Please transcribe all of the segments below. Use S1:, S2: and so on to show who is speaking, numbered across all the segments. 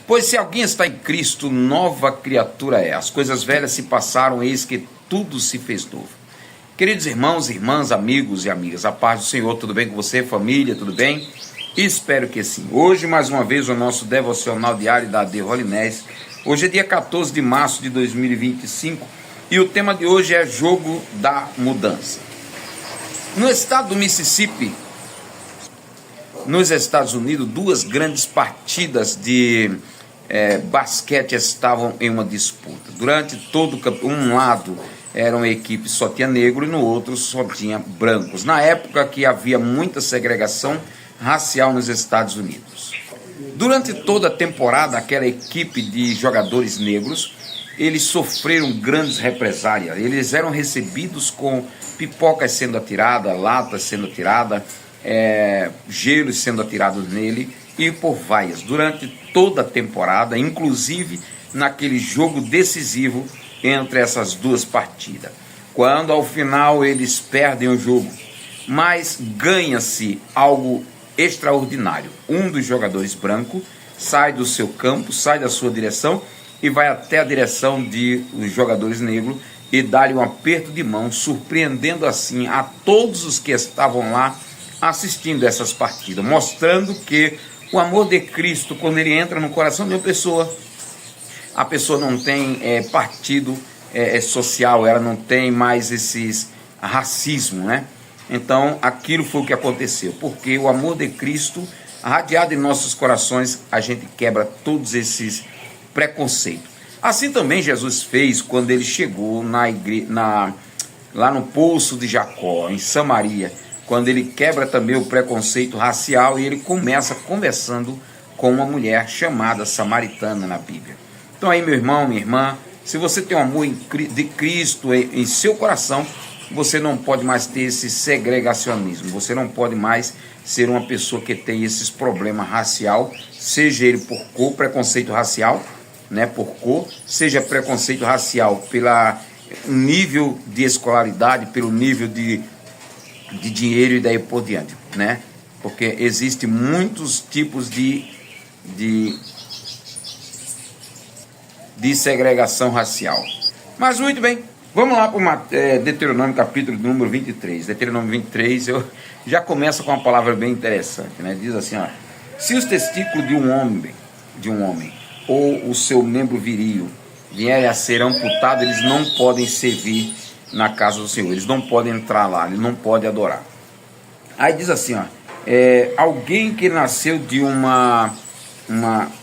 S1: Pois se alguém está em Cristo, nova criatura é. As coisas velhas se passaram, eis que tudo se fez novo. Queridos irmãos, irmãs, amigos e amigas, a paz do Senhor, tudo bem com você, família, tudo bem? Espero que sim. Hoje, mais uma vez, o nosso devocional diário da AD Holinés. Hoje é dia 14 de março de 2025 e o tema de hoje é jogo da mudança. No estado do Mississippi, nos Estados Unidos, duas grandes partidas de basquete estavam em uma disputa. Durante todo o campeonato, um lado era uma equipe só tinha negro e no outro só tinha brancos. Na época que havia muita segregação racial nos Estados Unidos. Durante toda a temporada, aquela equipe de jogadores negros, eles sofreram grandes represálias. Eles eram recebidos com pipocas sendo atiradas, latas sendo atiradas, gelos sendo atirados nele e por vaias. Durante toda a temporada, inclusive naquele jogo decisivo entre essas duas partidas. Quando ao final eles perdem o jogo, mas ganha-se algo extraordinário. Um dos jogadores brancos sai do seu campo, sai da sua direção e vai até a direção dos jogadores negros e dá-lhe um aperto de mão, surpreendendo assim a todos os que estavam lá assistindo essas partidas, mostrando que o amor de Cristo, quando ele entra no coração de uma pessoa, a pessoa não tem partido social, ela não tem mais esses racismo, né? Então, aquilo foi o que aconteceu, porque o amor de Cristo, radiado em nossos corações, a gente quebra todos esses preconceitos. Assim também Jesus fez quando ele chegou lá no Poço de Jacó, em Samaria, quando ele quebra também o preconceito racial e ele começa conversando com uma mulher chamada samaritana na Bíblia. Então aí, meu irmão, minha irmã, se você tem o amor de Cristo em seu coração, você não pode mais ter esse segregacionismo, você não pode mais ser uma pessoa que tem esses problemas racial, seja ele por cor, preconceito racial, né, por cor, seja preconceito racial pelo nível de escolaridade, pelo nível de dinheiro e daí por diante, né? Porque existem muitos tipos de segregação racial. Mas muito bem, vamos lá para Deuteronômio capítulo número 23. Deuteronômio 23, eu já começo com uma palavra bem interessante, né? Diz assim, ó: se os testículos de um homem ou o seu membro viril vierem a ser amputados, eles não podem servir na casa do Senhor, eles não podem entrar lá, eles não podem adorar. Aí diz assim, ó, alguém que nasceu de uma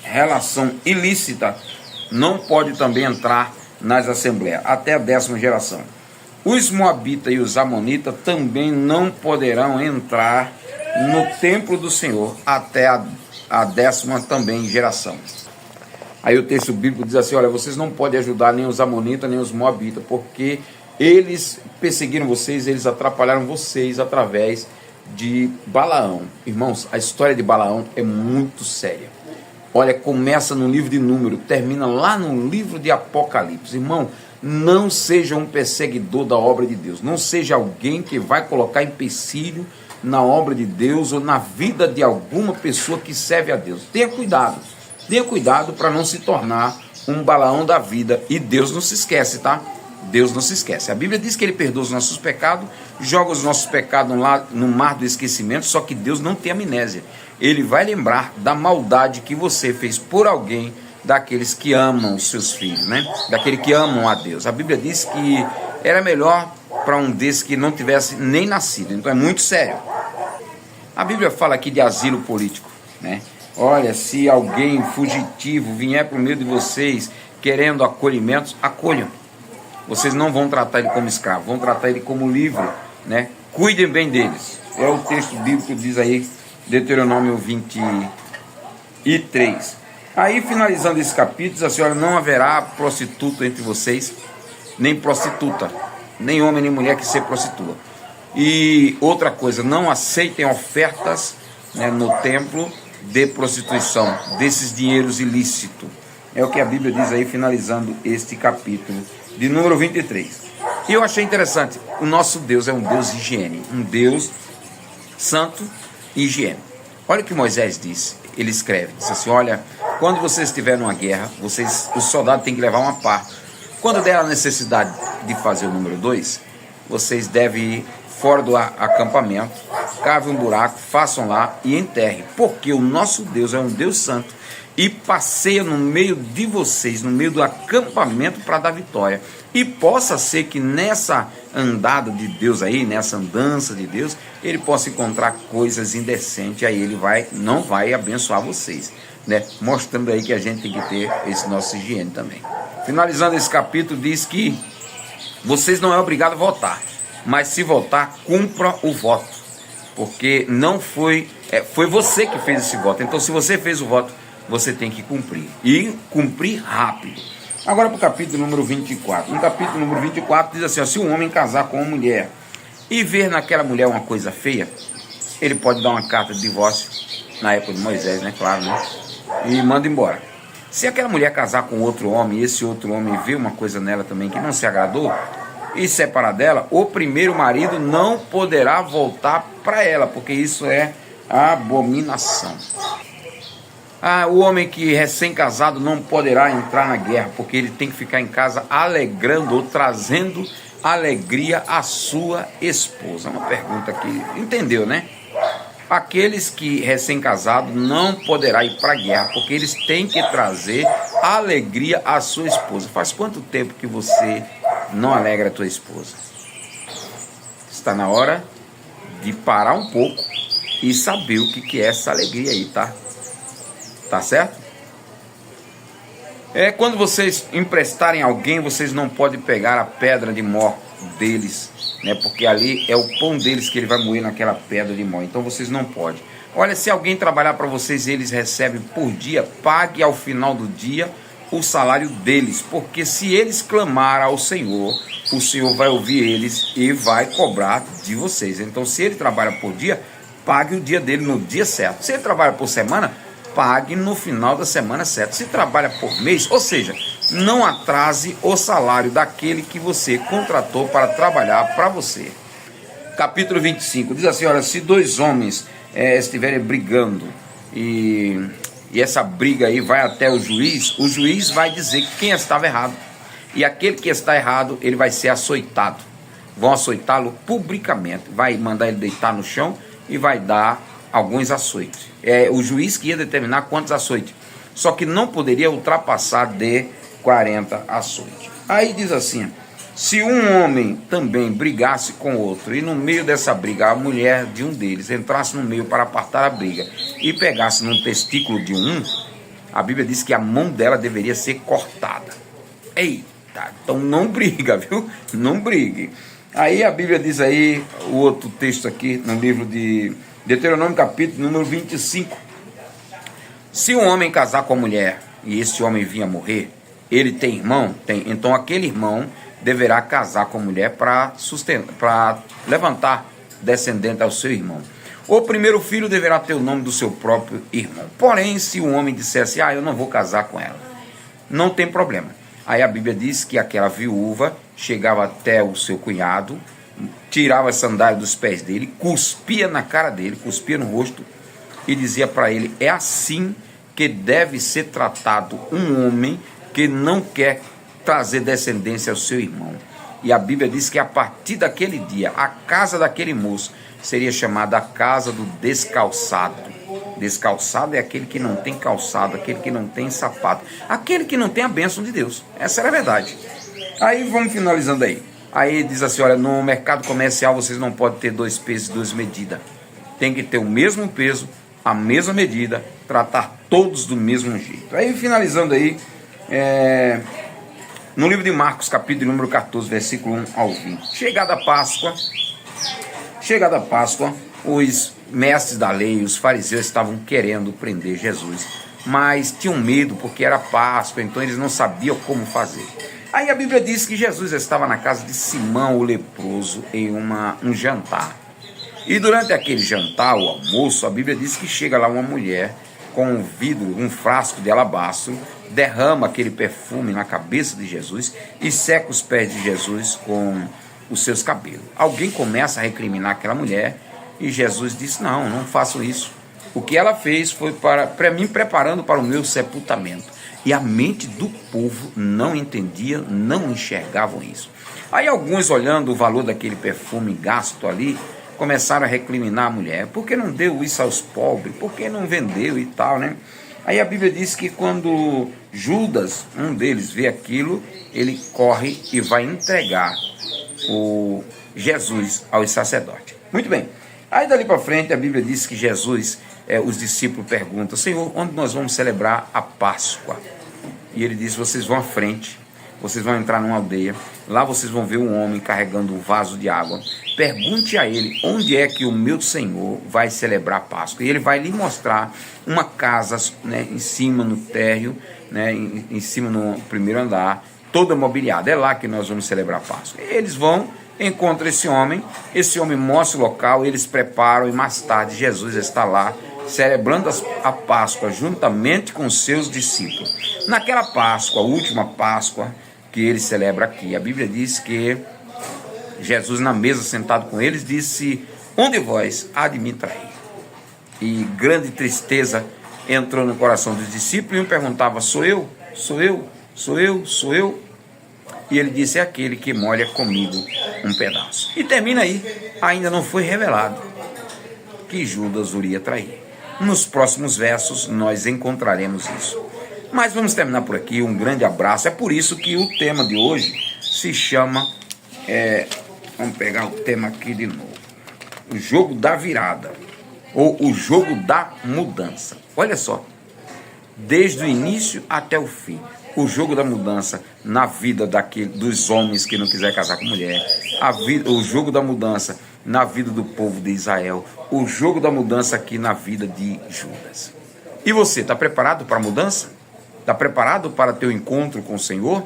S1: relação ilícita não pode também entrar nas assembleias, até a 10ª geração. Os moabitas e os amonitas também não poderão entrar no templo do Senhor até a 10ª também geração. Aí o texto bíblico diz assim, olha, vocês não podem ajudar nem os amonitas nem os moabitas, porque eles perseguiram vocês, eles atrapalharam vocês através de Balaão. Irmãos, a história de Balaão é muito séria. Olha, começa no livro de Número, termina lá no livro de Apocalipse. Irmão, não seja um perseguidor da obra de Deus. Não seja alguém que vai colocar empecilho na obra de Deus ou na vida de alguma pessoa que serve a Deus. Tenha cuidado para não se tornar um Balaão da vida. E Deus não se esquece, tá? Deus não se esquece. A Bíblia diz que Ele perdoa os nossos pecados, joga os nossos pecados lá no mar do esquecimento, só que Deus não tem amnésia. Ele vai lembrar da maldade que você fez por alguém daqueles que amam os seus filhos, né? Daqueles que amam a Deus. A Bíblia diz que era melhor para um desses que não tivesse nem nascido. Então é muito sério. A Bíblia fala aqui de asilo político, né? Olha, se alguém fugitivo vier por meio de vocês querendo acolhimentos, acolham. Vocês não vão tratar ele como escravo, vão tratar ele como livre, né? Cuidem bem deles. É o texto bíblico que diz aí, Deuteronômio 23. Aí, finalizando esse capítulo, diz assim, olha, não haverá prostituto entre vocês, nem prostituta, nem homem nem mulher que se prostitua. E outra coisa, não aceitem ofertas, né, no templo de prostituição, desses dinheiros ilícitos. É o que a Bíblia diz aí, finalizando este capítulo de número 23. E eu achei interessante, o nosso Deus é um Deus de higiene, um Deus santo e higiene. Olha o que Moisés disse. Ele escreve, diz assim: olha, quando vocês estiverem numa guerra, os soldados têm que levar uma pá. Quando der a necessidade de fazer o número 2, vocês devem ir fora do acampamento, cavem um buraco, façam lá e enterrem, porque o nosso Deus é um Deus santo e passeia no meio de vocês, no meio do acampamento para dar vitória. E possa ser que nessa andada de Deus aí, nessa andança de Deus, ele possa encontrar coisas indecentes, aí ele não vai abençoar vocês, né? Mostrando aí que a gente tem que ter esse nosso higiene também. Finalizando esse capítulo, diz que vocês não é obrigado a votar, mas se votar, cumpra o voto, porque não foi você que fez esse voto. Então, se você fez o voto, você tem que cumprir, e cumprir rápido. Agora para o capítulo número 24. No capítulo número 24 diz assim: ó, se um homem casar com uma mulher e ver naquela mulher uma coisa feia, ele pode dar uma carta de divórcio, na época de Moisés, né, claro, né, e manda embora. Se aquela mulher casar com outro homem, e esse outro homem vê uma coisa nela também que não se agradou, e separar dela, o primeiro marido não poderá voltar para ela, porque isso é abominação. O homem que recém-casado não poderá entrar na guerra, porque ele tem que ficar em casa alegrando ou trazendo alegria à sua esposa. Uma pergunta aqui, entendeu, né? Aqueles que recém-casados não poderá ir para a guerra, porque eles têm que trazer alegria à sua esposa. Faz quanto tempo que você não alegra a tua esposa? Está na hora de parar um pouco e saber o que é essa alegria aí, tá? Tá certo? Quando vocês emprestarem alguém, vocês não podem pegar a pedra de mó deles, né? Porque ali é o pão deles que ele vai moer naquela pedra de mó. Então vocês não podem. Olha, se alguém trabalhar para vocês e eles recebem por dia, pague ao final do dia o salário deles, porque se eles clamarem ao Senhor, o Senhor vai ouvir eles e vai cobrar de vocês. Então, se ele trabalha por dia, pague o dia dele no dia certo. Se ele trabalha por semana, pague no final da semana certa. Se trabalha por mês, ou seja, não atrase o salário daquele que você contratou para trabalhar para você. Capítulo 25 diz assim: olha, se dois homens estiverem brigando e essa briga aí vai até o juiz vai dizer que quem estava errado, e aquele que está errado, ele vai ser açoitado. Vão açoitá-lo publicamente, vai mandar ele deitar no chão e vai dar alguns açoites. O juiz que ia determinar quantos açoites, só que não poderia ultrapassar de 40 açoites. Aí diz assim: se um homem também brigasse com outro, e no meio dessa briga a mulher de um deles entrasse no meio para apartar a briga e pegasse no testículo de um, a Bíblia diz que a mão dela deveria ser cortada. Eita, então não briga, viu? Não brigue. Aí a Bíblia diz aí, o outro texto aqui, no livro de Deuteronômio, capítulo número 25. Se um homem casar com a mulher e esse homem vir a morrer, ele tem irmão? Tem. Então aquele irmão deverá casar com a mulher para levantar descendente ao seu irmão. O primeiro filho deverá ter o nome do seu próprio irmão. Porém, se um homem dissesse: eu não vou casar com ela, não tem problema. Aí a Bíblia diz que aquela viúva chegava até o seu cunhado, tirava as sandálias dos pés dele, cuspia na cara dele, cuspia no rosto e dizia para ele: é assim que deve ser tratado um homem que não quer trazer descendência ao seu irmão. E a Bíblia diz que a partir daquele dia, a casa daquele moço seria chamada a casa do descalçado. Descalçado é aquele que não tem calçado, aquele que não tem sapato, aquele que não tem a bênção de Deus. Essa era a verdade. Aí vamos finalizando aí. Aí diz assim: olha, no mercado comercial vocês não podem ter dois pesos e duas medidas. Tem que ter o mesmo peso, a mesma medida, tratar todos do mesmo jeito. Aí finalizando aí, no livro de Marcos, capítulo número 14, versículo 1 ao 20. Chegada a Páscoa, os mestres da lei, os fariseus estavam querendo prender Jesus, mas tinham medo porque era Páscoa, então eles não sabiam como fazer. Aí a Bíblia diz que Jesus estava na casa de Simão o leproso em um jantar. E durante aquele jantar, o almoço, a Bíblia diz que chega lá uma mulher com um vidro, um frasco de alabastro, derrama aquele perfume na cabeça de Jesus e seca os pés de Jesus com os seus cabelos. Alguém começa a recriminar aquela mulher e Jesus diz: não façam isso. O que ela fez foi para mim preparando para o meu sepultamento. E a mente do povo não entendia, não enxergavam isso. Aí alguns, olhando o valor daquele perfume gasto ali, começaram a recriminar a mulher. Por que não deu isso aos pobres? Por que não vendeu e tal, né? Aí a Bíblia diz que quando Judas, um deles, vê aquilo, ele corre e vai entregar o Jesus aos sacerdotes. Muito bem. Aí dali para frente a Bíblia diz que Jesus, os discípulos perguntam: Senhor, onde nós vamos celebrar a Páscoa? E ele diz: vocês vão à frente, vocês vão entrar numa aldeia, lá vocês vão ver um homem carregando um vaso de água. Pergunte a ele onde é que o meu Senhor vai celebrar a Páscoa. E ele vai lhe mostrar uma casa, né, em cima no térreo, né, em cima no primeiro andar, toda mobiliada. É lá que nós vamos celebrar a Páscoa. E eles vão, encontram esse homem mostra o local, eles preparam, e mais tarde Jesus está lá celebrando a Páscoa juntamente com seus discípulos. Naquela Páscoa, a última Páscoa que ele celebra aqui, a Bíblia diz que Jesus, na mesa sentado com eles, disse: onde vós há de me trair? E grande tristeza entrou no coração dos discípulos, e um perguntava: sou eu? Sou eu? Sou eu? Sou eu? E ele disse: é aquele que molha comigo um pedaço. E termina aí. Ainda não foi revelado que Judas iria trair. Nos próximos versos nós encontraremos isso. Mas vamos terminar por aqui. Um grande abraço. É por isso que o tema de hoje se chama... vamos pegar o tema aqui de novo. O jogo da virada. Ou o jogo da mudança. Olha só. Desde o início até o fim. O jogo da mudança na vida dos homens que não quiserem casar com mulher. O jogo da mudança na vida do povo de Israel. O jogo da mudança aqui na vida de Judas. E você, está preparado para a mudança? Está preparado para ter o encontro com o Senhor?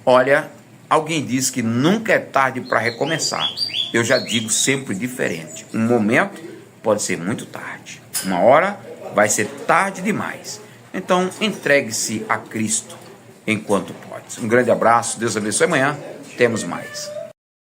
S1: Olha, alguém diz que nunca é tarde para recomeçar. Eu já digo sempre diferente. Um momento pode ser muito tarde. Uma hora vai ser tarde demais. Então, entregue-se a Cristo enquanto pode. Um grande abraço, Deus abençoe. Amanhã temos mais.